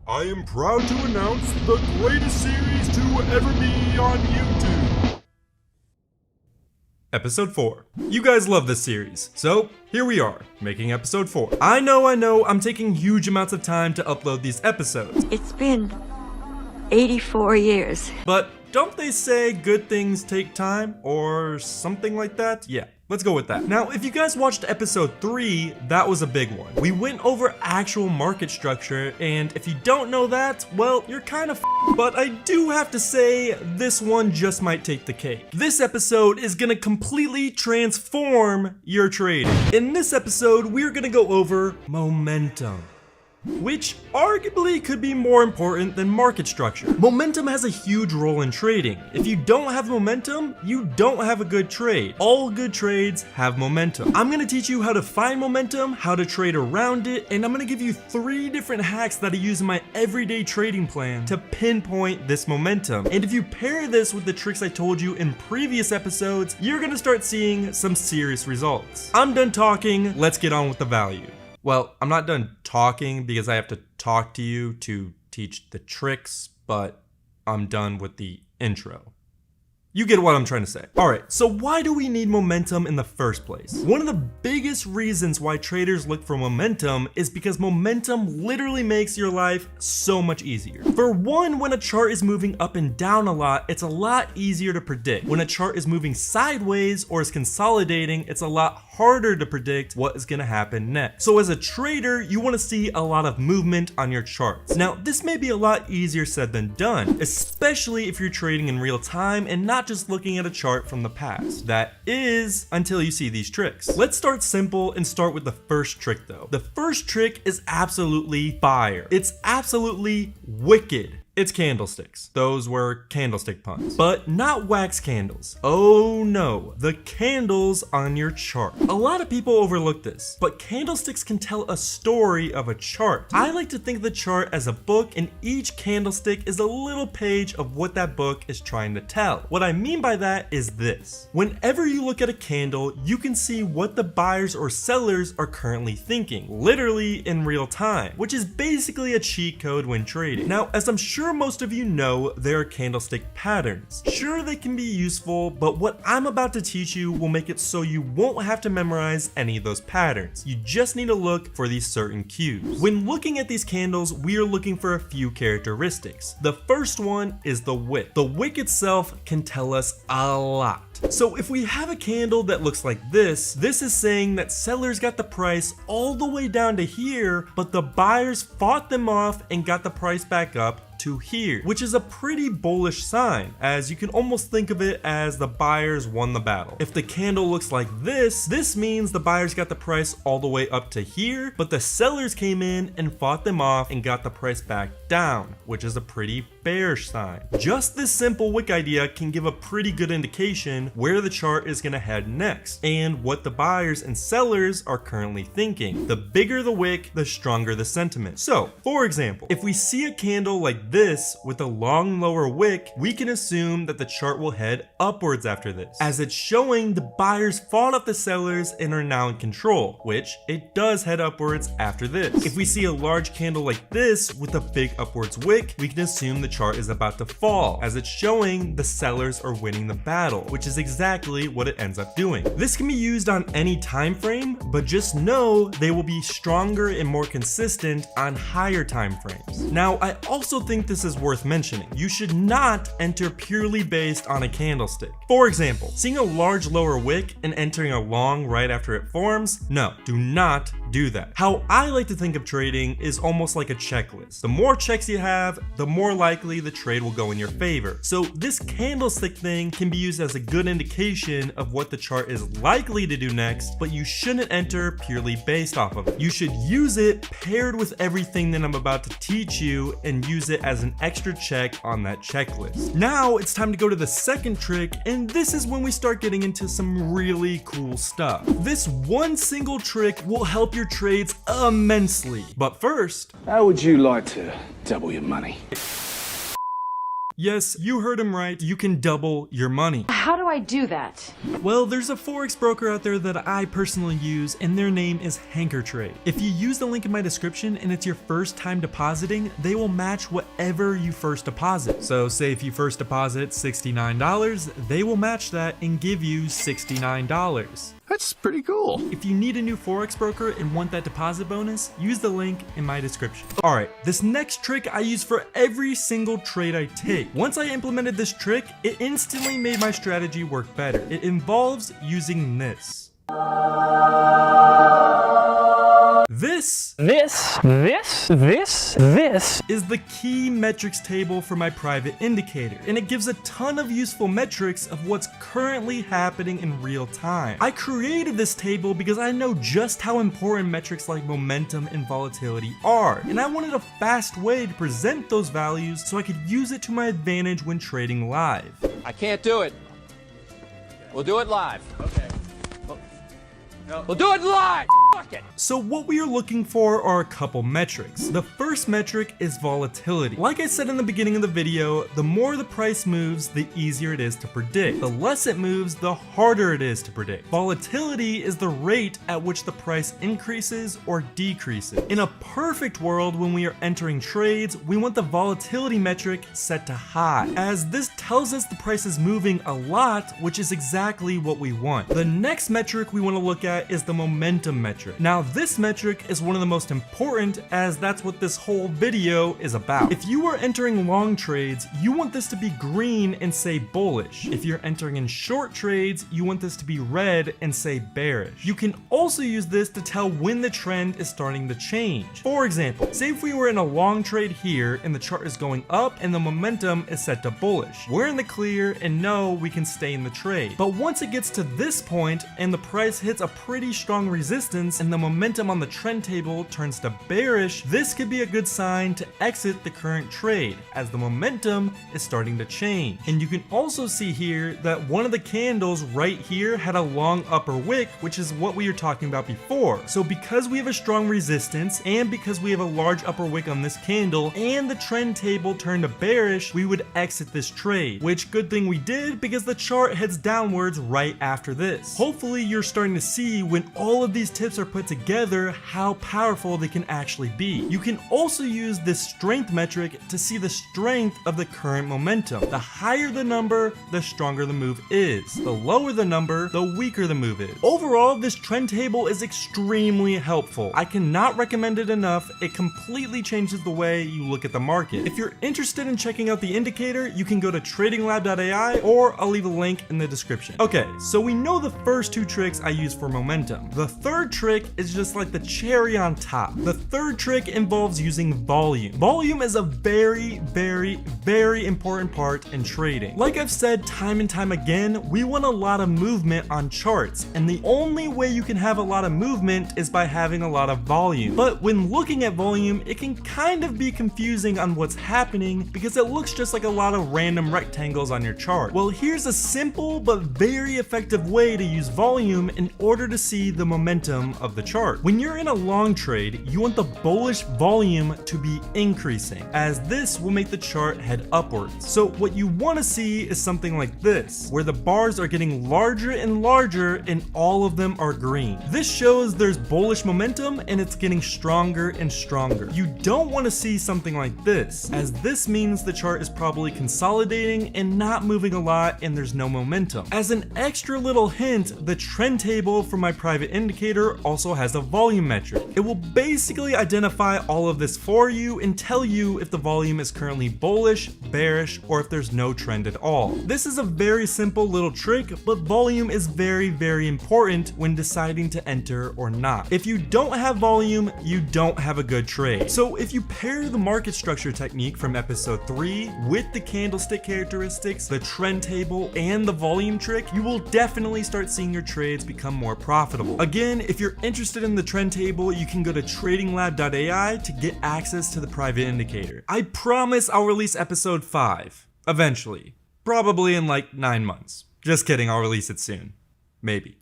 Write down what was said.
I am proud to announce the greatest series to ever be on YouTube. Episode 4. You guys love this series, so here we are, making episode 4. I know, I'm taking huge amounts of time to upload these episodes. It's been 84 years. But don't they say good things take time, or something like that? Yeah. Let's go with that. Now, if you guys watched episode 3, that was a big one. We went over actual market structure, and if you don't know that, well, you're kind of but I do have to say, this one just might take the cake. This episode is gonna completely transform your trading. In this episode, we're gonna go over momentum, which arguably could be more important than market structure. Momentum has a huge role in trading. If you don't have momentum, you don't have a good trade. All good trades have momentum. I'm gonna teach you how to find momentum, how to trade around it, and I'm gonna give you 3 different hacks that I use in my everyday trading plan to pinpoint this momentum. And if you pair this with the tricks I told you in previous episodes, you're gonna start seeing some serious results. I'm done talking, let's get on with the value. Well, I'm not done talking because I have to talk to you to teach the tricks, but I'm done with the intro. You get what I'm trying to say. Alright, so why do we need momentum in the first place? One of the biggest reasons why traders look for momentum is because momentum literally makes your life so much easier. For one, when a chart is moving up and down a lot, it's a lot easier to predict. When a chart is moving sideways or is consolidating, it's a lot harder to predict what is going to happen next. So as a trader, you want to see a lot of movement on your charts. Now, this may be a lot easier said than done, especially if you're trading in real time and not just looking at a chart from the past. That is, until you see these tricks. Let's start simple and start with the first trick though. The first trick is absolutely fire. It's absolutely wicked. It's candlesticks. Those were candlestick puns. But not wax candles. Oh no, the candles on your chart. A lot of people overlook this, but candlesticks can tell a story of a chart. I like to think of the chart as a book, and each candlestick is a little page of what that book is trying to tell. What I mean by that is this. Whenever you look at a candle, you can see what the buyers or sellers are currently thinking, literally in real time, which is basically a cheat code when trading. Now, as I'm sure most of you know, there are candlestick patterns. Sure, they can be useful, but what I'm about to teach you will make it so you won't have to memorize any of those patterns. You just need to look for these certain cues. When looking at these candles, we are looking for a few characteristics. The first one is the wick. The wick itself can tell us a lot. So if we have a candle that looks like this is saying that sellers got the price all the way down to here, but the buyers fought them off and got the price back up to here, which is a pretty bullish sign, as you can almost think of it as the buyers won the battle. If the candle looks like this means the buyers got the price all the way up to here, but the sellers came in and fought them off and got the price back down, which is a pretty bearish sign. Just this simple wick idea can give a pretty good indication where the chart is going to head next and what the buyers and sellers are currently thinking. The bigger the wick, the stronger the sentiment. So, for example, if we see a candle like this with a long lower wick, we can assume that the chart will head upwards after this, as it's showing the buyers fought off the sellers and are now in control, which it does head upwards after this. If we see a large candle like this with a big upwards wick, we can assume the chart is about to fall, as it's showing the sellers are winning the battle, which is exactly what it ends up doing. This can be used on any time frame, but just know they will be stronger and more consistent on higher time frames. Now, I also think this is worth mentioning. You should not enter purely based on a candlestick. For example, seeing a large lower wick and entering a long right after it forms, no, do not do that. How I like to think of trading is almost like a checklist. The more checks you have, the more likely the trade will go in your favor. So this candlestick thing can be used as a good indication of what the chart is likely to do next, but you shouldn't enter purely based off of it. You should use it paired with everything that I'm about to teach you and use it as an extra check on that checklist. Now it's time to go to the second trick, and this is when we start getting into some really cool stuff. This one single trick will help your trades immensely. But first, how would you like to double your money? Yes, you heard him right. You can double your money. How do I do that? Well, there's a Forex broker out there that I personally use, and their name is Hankertrade. If you use the link in my description and it's your first time depositing, they will match whatever you first deposit. So say if you first deposit $69, they will match that and give you $69. That's pretty cool. If you need a new Forex broker and want that deposit bonus, use the link in my description. Alright, this next trick I use for every single trade I take. Once I implemented this trick, it instantly made my strategy work better. It involves using this. This is the key metrics table for my private indicator, and it gives a ton of useful metrics of what's currently happening in real time. I created this table because I know just how important metrics like momentum and volatility are, and I wanted a fast way to present those values so I could use it to my advantage when trading live. I can't do it. We'll do it live. Okay. We'll do it live! Fuck it! So what we are looking for are a couple metrics. The first metric is volatility. Like I said in the beginning of the video, the more the price moves, the easier it is to predict. The less it moves, the harder it is to predict. Volatility is the rate at which the price increases or decreases. In a perfect world, when we are entering trades, we want the volatility metric set to high, as this tells us the price is moving a lot, which is exactly what we want. The next metric we want to look at is the momentum metric. Now this metric is one of the most important, as that's what this whole video is about. If you are entering long trades, you want this to be green and say bullish. If you're entering in short trades, you want this to be red and say bearish. You can also use this to tell when the trend is starting to change. For example, say if we were in a long trade here and the chart is going up and the momentum is set to bullish. We're in the clear and know we can stay in the trade. But once it gets to this point and the price hits a pretty strong resistance and the momentum on the trend table turns to bearish, this could be a good sign to exit the current trade, as the momentum is starting to change. And you can also see here that one of the candles right here had a long upper wick, which is what we were talking about before. So because we have a strong resistance and because we have a large upper wick on this candle and the trend table turned to bearish, we would exit this trade, which good thing we did, because the chart heads downwards right after this. Hopefully you're starting to see when all of these tips are put together how powerful they can actually be. You can also use this strength metric to see the strength of the current momentum. The higher the number, the stronger the move is. The lower the number, the weaker the move is. Overall, this trend table is extremely helpful. I cannot recommend it enough. It completely changes the way you look at the market. If you're interested in checking out the indicator, you can go to tradinglab.ai, or I'll leave a link in the description. Okay, so we know the first two tricks I use for momentum. The third trick is just like the cherry on top. The third trick involves using volume. Volume is a very important part in trading. Like I've said time and time again, we want a lot of movement on charts, and the only way you can have a lot of movement is by having a lot of volume. But when looking at volume, it can kind of be confusing on what's happening because it looks just like a lot of random rectangles on your chart. Well, here's a simple but very effective way to use volume in order to see the momentum of the chart. When you're in a long trade, you want the bullish volume to be increasing, as this will make the chart head upwards. So what you want to see is something like this, where the bars are getting larger and larger and all of them are green. This shows there's bullish momentum and it's getting stronger and stronger. You don't want to see something like this, as this means the chart is probably consolidating and not moving a lot and there's no momentum. As an extra little hint, the trend table for my private indicator also has a volume metric. It will basically identify all of this for you and tell you if the volume is currently bullish, bearish, or if there's no trend at all. This is a very simple little trick, but volume is very important when deciding to enter or not. If you don't have volume, you don't have a good trade. So if you pair the market structure technique from episode 3 with the candlestick characteristics, the trend table, and the volume trick, you will definitely start seeing your trades become more profitable. Again, if you're interested in the trend table, you can go to tradinglab.ai to get access to the private indicator. I promise I'll release episode 5 eventually, probably in like 9 months. Just kidding, I'll release it soon. Maybe.